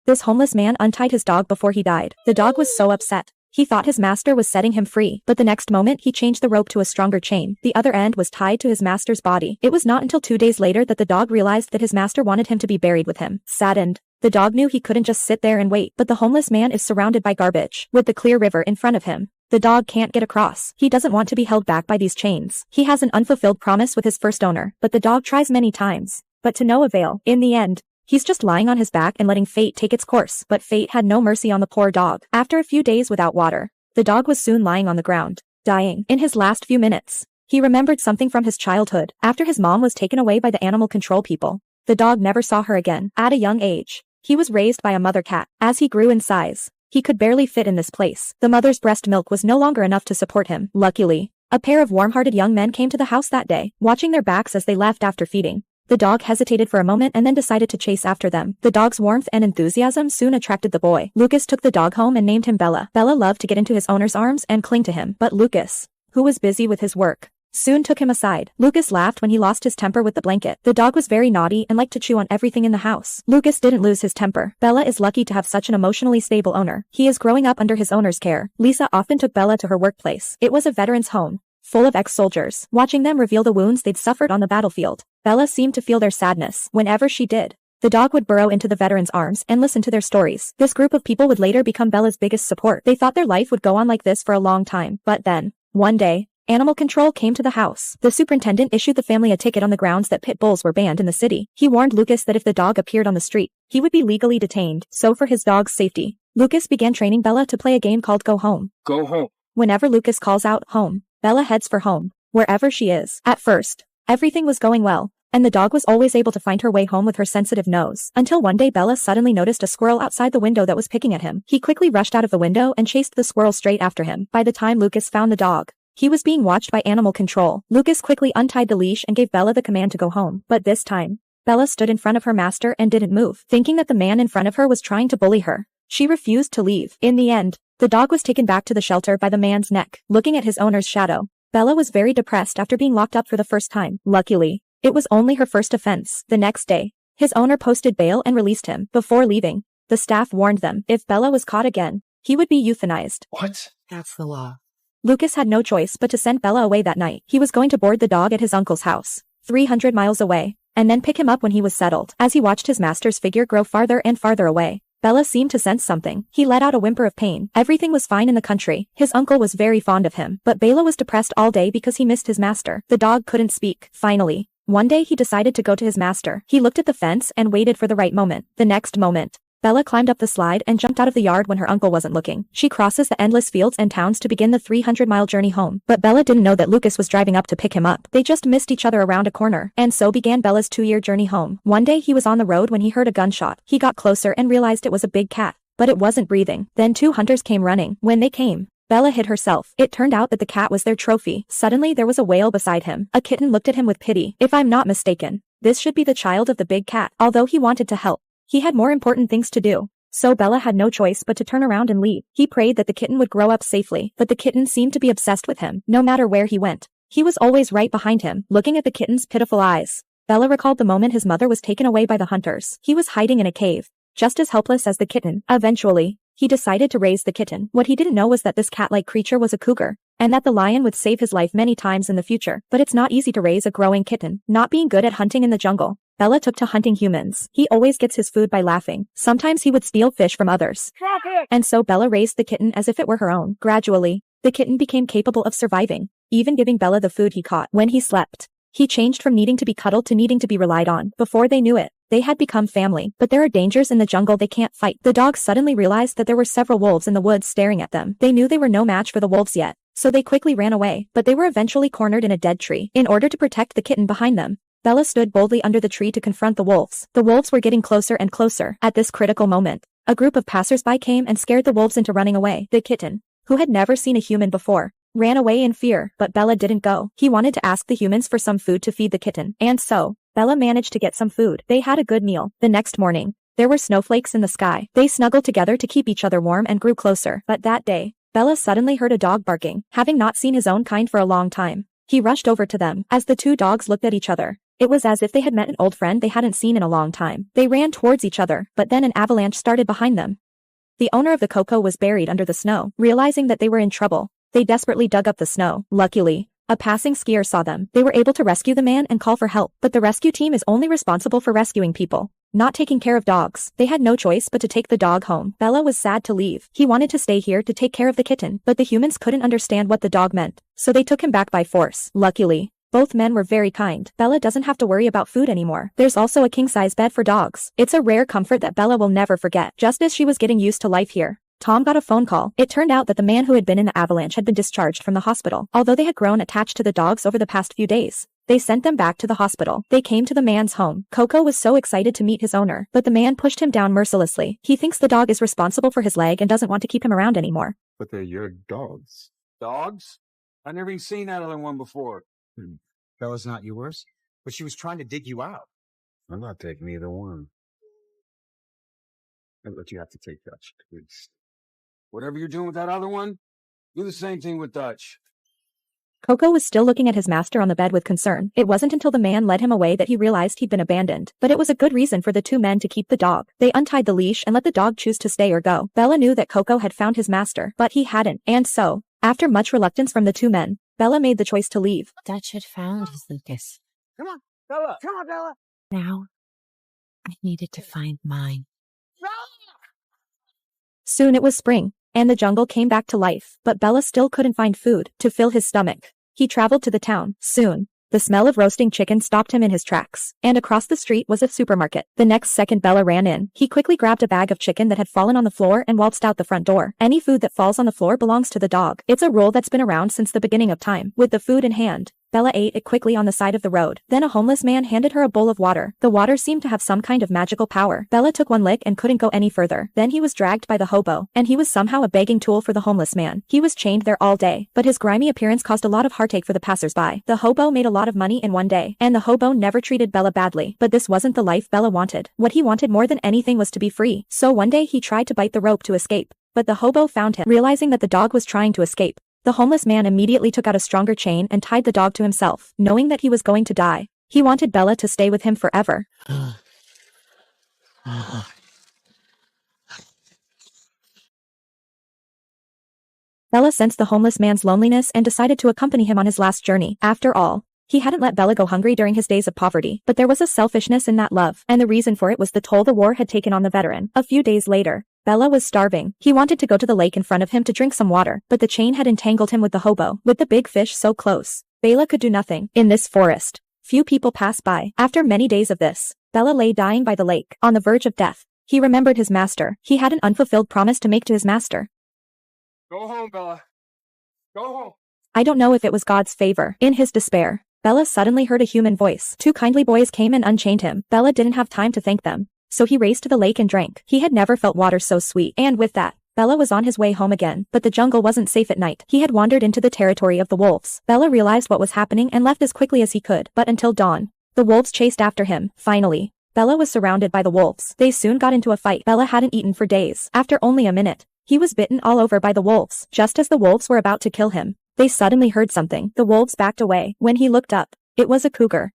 This homeless man untied his dog before he died. The dog was so upset. He thought his master was setting him free, but the next moment he changed the rope to a stronger chain. The other end was tied to his master's body. It was not until 2 days later that the dog realized that his master wanted him to be buried with him. Saddened, the dog knew he couldn't just sit there and wait, but the homeless man is surrounded by garbage, with the clear river in front of him. The dog can't get across. He doesn't want to be held back by these chains. He has an unfulfilled promise with his first owner, but the dog tries many times, but to no avail. In the end, he's just lying on his back and letting fate take its course, but fate had no mercy on the poor dog. After a few days without water, the dog was soon lying on the ground, dying. In his last few minutes, he remembered something from his childhood. After his mom was taken away by the animal control people, the dog never saw her again. At a young age, he was raised by a mother cat. As he grew in size, he could barely fit in this place. The mother's breast milk was no longer enough to support him. Luckily, a pair of warm-hearted young men came to the house that day, watching their backs as they left after feeding. The dog hesitated for a moment and then decided to chase after them. The dog's warmth and enthusiasm soon attracted the boy. Lucas took the dog home and named him Bella. Bella loved to get into his owner's arms and cling to him, but Lucas, who was busy with his work, soon took him aside. Lucas laughed when he lost his temper with the blanket. The dog was very naughty and liked to chew on everything in the house. Lucas didn't lose his temper. Bella is lucky to have such an emotionally stable owner. He is growing up under his owner's care. Lisa often took Bella to her workplace. It was a veteran's home, full of ex-soldiers. Watching them reveal the wounds they'd suffered on the battlefield, Bella seemed to feel their sadness. Whenever she did, the dog would burrow into the veterans' arms and listen to their stories. This group of people would later become Bella's biggest support. They thought their life would go on like this for a long time. But then, one day, Animal Control came to the house. The superintendent issued the family a ticket on the grounds that pit bulls were banned in the city. He warned Lucas that if the dog appeared on the street, he would be legally detained. So for his dog's safety, Lucas began training Bella to play a game called Go Home. Go home. Whenever Lucas calls out home, Bella heads for home, wherever she is. At first, everything was going well, and the dog was always able to find her way home with her sensitive nose. Until one day Bella suddenly noticed a squirrel outside the window that was picking at him. He quickly rushed out of the window and chased the squirrel straight after him. By the time Lucas found the dog, he was being watched by Animal Control. Lucas quickly untied the leash and gave Bella the command to go home. But this time, Bella stood in front of her master and didn't move, thinking that the man in front of her was trying to bully her. She refused to leave. In the end, the dog was taken back to the shelter by the man's neck. Looking at his owner's shadow, Bella was very depressed after being locked up for the first time. Luckily, it was only her first offense. The next day, his owner posted bail and released him. Before leaving, the staff warned them if Bella was caught again, he would be euthanized. What? That's the law. Lucas had no choice but to send Bella away that night. He was going to board the dog at his uncle's house, 300 miles away, and then pick him up when he was settled. As he watched his master's figure grow farther and farther away, Bella seemed to sense something. He let out a whimper of pain. Everything was fine in the country. His uncle was very fond of him, but Bella was depressed all day because he missed his master. The dog couldn't speak. Finally, one day he decided to go to his master. He looked at the fence and waited for the right moment. The next moment, Bella climbed up the slide and jumped out of the yard when her uncle wasn't looking. She crosses the endless fields and towns to begin the 300-mile journey home. But Bella didn't know that Lucas was driving up to pick him up. They just missed each other around a corner. And so began Bella's 2-year journey home. One day he was on the road when he heard a gunshot. He got closer and realized it was a big cat, but it wasn't breathing. Then 2 hunters came running. When they came, Bella hid herself. It turned out that the cat was their trophy. Suddenly there was a wail beside him. A kitten looked at him with pity. If I'm not mistaken, this should be the child of the big cat. Although he wanted to help, he had more important things to do. So Bella had no choice but to turn around and leave. He prayed that the kitten would grow up safely, but the kitten seemed to be obsessed with him. No matter where he went, he was always right behind him. Looking at the kitten's pitiful eyes, Bella recalled the moment his mother was taken away by the hunters. He was hiding in a cave, just as helpless as the kitten. Eventually, he decided to raise the kitten. What he didn't know was that this cat-like creature was a cougar, and that the lion would save his life many times in the future. But it's not easy to raise a growing kitten. Not being good at hunting in the jungle, Bella took to hunting humans. He always gets his food by laughing. Sometimes he would steal fish from others. And so Bella raised the kitten as if it were her own. Gradually, the kitten became capable of surviving, even giving Bella the food he caught. When he slept, he changed from needing to be cuddled to needing to be relied on. Before they knew it, they had become family. But there are dangers in the jungle they can't fight. The dogs suddenly realized that there were several wolves in the woods staring at them. They knew they were no match for the wolves yet, so they quickly ran away. But they were eventually cornered in a dead tree. In order to protect the kitten behind them, Bella stood boldly under the tree to confront the wolves. The wolves were getting closer and closer. At this critical moment, a group of passersby came and scared the wolves into running away. The kitten, who had never seen a human before, ran away in fear, but Bella didn't go. He wanted to ask the humans for some food to feed the kitten. And so, Bella managed to get some food. They had a good meal. The next morning, there were snowflakes in the sky. They snuggled together to keep each other warm and grew closer. But that day, Bella suddenly heard a dog barking. Having not seen his own kind for a long time, he rushed over to them. As the 2 dogs looked at each other, It was as if they had met an old friend they hadn't seen in a long time. They ran towards each other, but then an avalanche started behind them. The owner of the Coco was buried under the snow. Realizing that they were in trouble, they desperately dug up the snow. Luckily, a passing skier saw them. They were able to rescue the man and call for help, but the rescue team is only responsible for rescuing people, not taking care of dogs. They had no choice but to take the dog home. Bella was sad to leave. He wanted to stay here to take care of the kitten, but the humans couldn't understand what the dog meant, so they took him back by force. Luckily, both men were very kind. Bella doesn't have to worry about food anymore. There's also a king-size bed for dogs. It's a rare comfort that Bella will never forget. Just as she was getting used to life here, Tom got a phone call. It turned out that the man who had been in the avalanche had been discharged from the hospital. Although they had grown attached to the dogs over the past few days, they sent them back to the hospital. They came to the man's home. Coco was so excited to meet his owner, but the man pushed him down mercilessly. He thinks the dog is responsible for his leg and doesn't want to keep him around anymore. But they're your dogs. Dogs? I've never even seen that other one before. Bella's not yours, but she was trying to dig you out. I'm not taking either one. But you have to take Dutch, please. Whatever you're doing with that other one, do the same thing with Dutch. Coco was still looking at his master on the bed with concern. It wasn't until the man led him away that he realized he'd been abandoned. But it was a good reason for the two men to keep the dog. They untied the leash and let the dog choose to stay or go. Bella knew that Coco had found his master, but he hadn't. And so, after much reluctance from the two men, Bella made the choice to leave. Dutch had found his Lucas. Come on, Bella. Come on, Bella. Now, I needed to find mine. Soon it was spring, and the jungle came back to life, but Bella still couldn't find food to fill his stomach. He traveled to the town. Soon, the smell of roasting chicken stopped him in his tracks, and across the street was a supermarket. The next second Bella ran in. He quickly grabbed a bag of chicken that had fallen on the floor and waltzed out the front door. Any food that falls on the floor belongs to the dog. It's a rule that's been around since the beginning of time. With the food in hand, Bella ate it quickly on the side of the road. Then a homeless man handed her a bowl of water. The water seemed to have some kind of magical power. Bella took one lick and couldn't go any further. Then he was dragged by the hobo, and he was somehow a begging tool for the homeless man. He was chained there all day, but his grimy appearance caused a lot of heartache for the passers-by. The hobo made a lot of money in one day, and the hobo never treated Bella badly. But this wasn't the life Bella wanted. What he wanted more than anything was to be free. So one day he tried to bite the rope to escape, but the hobo found him. Realizing that the dog was trying to escape, the homeless man immediately took out a stronger chain and tied the dog to himself. Knowing that he was going to die, he wanted Bella to stay with him forever. Bella sensed the homeless man's loneliness and decided to accompany him on his last journey. After all, he hadn't let Bella go hungry during his days of poverty, but there was a selfishness in that love, and the reason for it was the toll the war had taken on the veteran. A few days later, Bella was starving. He wanted to go to the lake in front of him to drink some water, but the chain had entangled him with the hobo. With the big fish so close, Bella could do nothing. In this forest, few people passed by. After many days of this, Bella lay dying by the lake, on the verge of death. He remembered his master. He had an unfulfilled promise to make to his master. Go home, Bella. Go home. I don't know if it was God's favor. In his despair, Bella suddenly heard a human voice. Two kindly boys came and unchained him. Bella didn't have time to thank them, so he raced to the lake and drank. He had never felt water so sweet. And with that, Bella was on his way home again. But the jungle wasn't safe at night. He had wandered into the territory of the wolves. Bella realized what was happening and left as quickly as he could. But until dawn, the wolves chased after him. Finally, Bella was surrounded by the wolves. They soon got into a fight. Bella hadn't eaten for days. After only a minute, he was bitten all over by the wolves. Just as the wolves were about to kill him, they suddenly heard something. The wolves backed away. When he looked up, it was a cougar.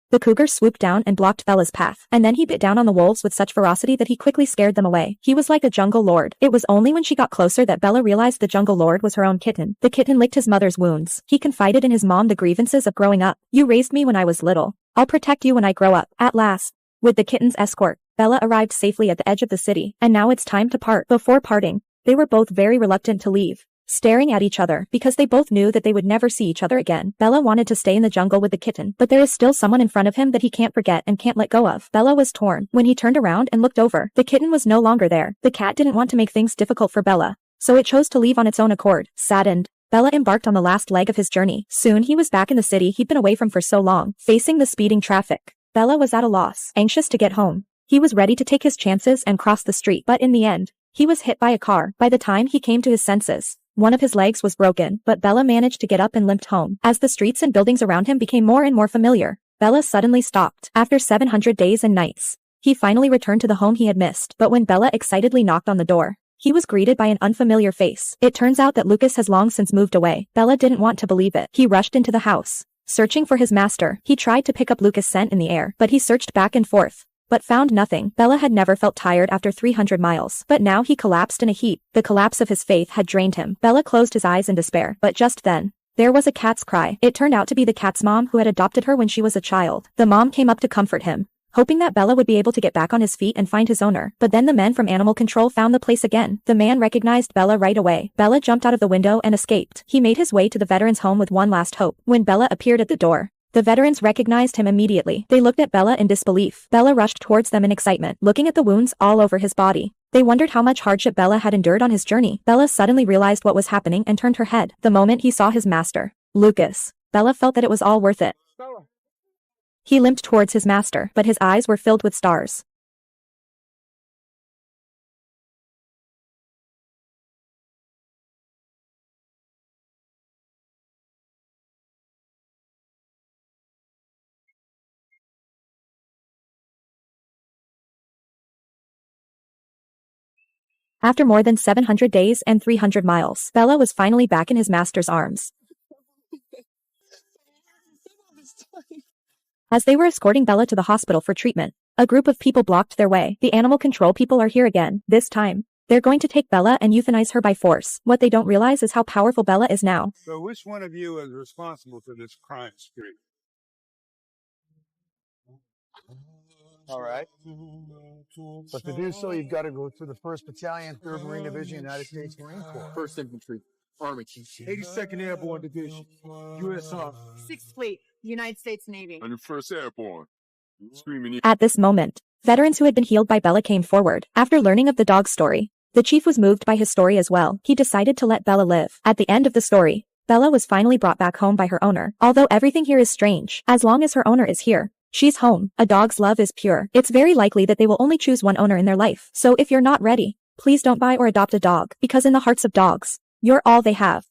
The cougar swooped down and blocked Bella's path, and then he bit down on the wolves with such ferocity that he quickly scared them away. He was like a jungle lord. It was only when she got closer that Bella realized the jungle lord was her own kitten. The kitten licked his mother's wounds. He confided in his mom the grievances of growing up. "You raised me when I was little. I'll protect you when I grow up." At last, with the kitten's escort, Bella arrived safely at the edge of the city, and now it's time to part. Before parting, they were both very reluctant to leave, staring at each other because they both knew that they would never see each other again. Bella wanted to stay in the jungle with the kitten, but there is still someone in front of him that he can't forget and can't let go of. Bella was torn. When he turned around and looked over, the kitten was no longer there. The cat didn't want to make things difficult for Bella, so it chose to leave on its own accord. Saddened, Bella embarked on the last leg of his journey. Soon he was back in the city he'd been away from for so long. Facing the speeding traffic, Bella was at a loss, anxious to get home. He was ready to take his chances and cross the street, but in the end, he was hit by a car. By the time he came to his senses, one of his legs was broken, but Bella managed to get up and limped home. As the streets and buildings around him became more and more familiar, Bella suddenly stopped. After 700 days and nights, he finally returned to the home he had missed. But when Bella excitedly knocked on the door, he was greeted by an unfamiliar face. It turns out that Lucas has long since moved away. Bella didn't want to believe it. He rushed into the house, searching for his master. He tried to pick up Lucas' scent in the air, but he searched back and forth, but found nothing. Bella had never felt tired after 300 miles, but now he collapsed in a heap. The collapse of his faith had drained him. Bella closed his eyes in despair, but just then, there was a cat's cry. It turned out to be the cat's mom who had adopted her when she was a child. The mom came up to comfort him, hoping that Bella would be able to get back on his feet and find his owner. But then the men from animal control found the place again. The man recognized Bella right away. Bella jumped out of the window and escaped. He made his way to the veteran's home with one last hope. When Bella appeared at the door, the veterans recognized him immediately. They looked at Bella in disbelief. Bella rushed towards them in excitement, looking at the wounds all over his body. They wondered how much hardship Bella had endured on his journey. Bella suddenly realized what was happening and turned her head. The moment he saw his master, Lucas, Bella felt that it was all worth it. Bella. He limped towards his master, but his eyes were filled with stars. After more than 700 days and 300 miles, Bella was finally back in his master's arms. As they were escorting Bella to the hospital for treatment, a group of people blocked their way. The animal control people are here again. This time, they're going to take Bella and euthanize her by force. What they don't realize is how powerful Bella is now. So which one of you is responsible for this crime spree? All right. But to do so, you've got to go through the 1st Battalion, 3rd Marine Division, United States Marine Corps. 1st Infantry, Army. 82nd Airborne Division, U.S. Army. 6th Fleet, United States Navy. And the 1st Airborne. Screaming. At this moment, veterans who had been healed by Bella came forward. After learning of the dog's story, the chief was moved by his story as well. He decided to let Bella live. At the end of the story, Bella was finally brought back home by her owner. Although everything here is strange, as long as her owner is here, she's home. A dog's love is pure. It's very likely that they will only choose one owner in their life. So if you're not ready, please don't buy or adopt a dog, because in the hearts of dogs, you're all they have.